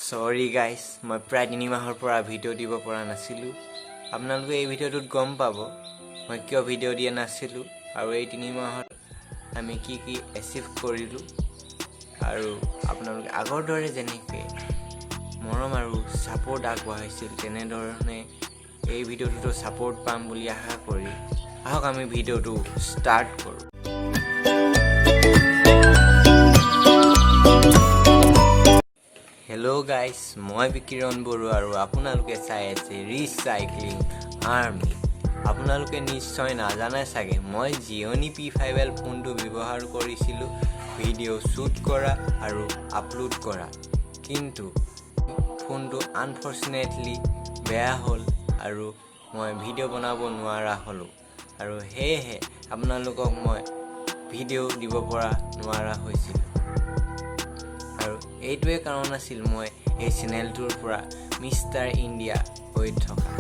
Sorry guys, মই প্ৰায় 3 মাহৰ পৰা ভিডিঅ' দিব পৰা নাছিলোঁ। আপোনালোকে এই ভিডিঅ'টোত গম পাব মই কিয় ভিডিঅ' দিয়া নাছিলোঁ আৰু এই 3 মাহত আমি কি এচিভ কৰিলোঁ আৰু আপোনালোকে আগৰ দৰে যেনেকৈ মৰম আৰু সাপোৰ্ট আগবঢ়াইছিল তেনেধৰণে এই ভিডিঅ'টোতো সাপোৰ্ট পাম বুলি আশা কৰি আহক আমি ভিডিঅ'টো ষ্টাৰ্ট কৰোঁ। হেল্ল' গাইজ, মই বিকিৰণ বড়ো আৰু আপোনালোকে চাই আছে ৰিচাইক্লিং আৰ্মি। আপোনালোকে নিশ্চয় নাজানে চাগে মই জিঅ'নি P5L ফোনটো ব্যৱহাৰ কৰিছিলোঁ ভিডিঅ' শ্বুট কৰা আৰু আপলোড কৰা, কিন্তু ফোনটো আনফৰ্চুনেটলি বেয়া হ'ল আৰু মই ভিডিঅ' বনাব নোৱাৰা হ'লোঁ আৰু সেয়েহে আপোনালোকক মই ভিডিঅ' দিব পৰা নোৱাৰা হৈছিলোঁ। আৰু এইটোৱে কাৰণ আছিল মই এই চেনেলটোৰ পৰা মিষ্টাৰ ইণ্ডিয়া হৈ থকা।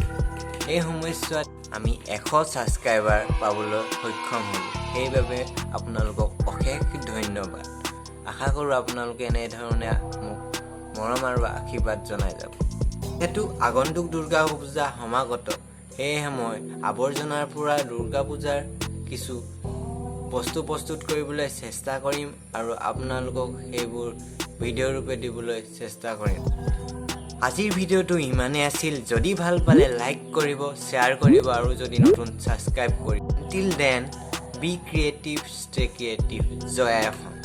এই সময়ছোৱাত আমি 100 ছাবস্ক্ৰাইবাৰ পাবলৈ সক্ষম হ'লোঁ, সেইবাবে আপোনালোকক অশেষ ধন্যবাদ। আশা কৰোঁ আপোনালোকে এনেধৰণে মোক মৰম আৰু আশীৰ্বাদ জনাই যাব। যিহেতু আগন্তুক দুৰ্গা পূজা সমাগত, সেয়েহে মই আৱৰ্জনাৰ পৰা দুৰ্গা পূজাৰ কিছু বস্তু প্ৰস্তুত কৰিবলৈ চেষ্টা কৰিম আৰু আপোনালোকক সেইবোৰ ভিডিঅ' ৰূপে দিবলৈ চেষ্টা কৰিম। আজিৰ ভিডিঅ'টো ইমানেই আছিল। যদি ভাল পালে লাইক কৰিব, শ্বেয়াৰ কৰিব আৰু যদি নতুন ছাবস্ক্ৰাইব কৰিব। Till then be creative, stay creative. জয় অসম।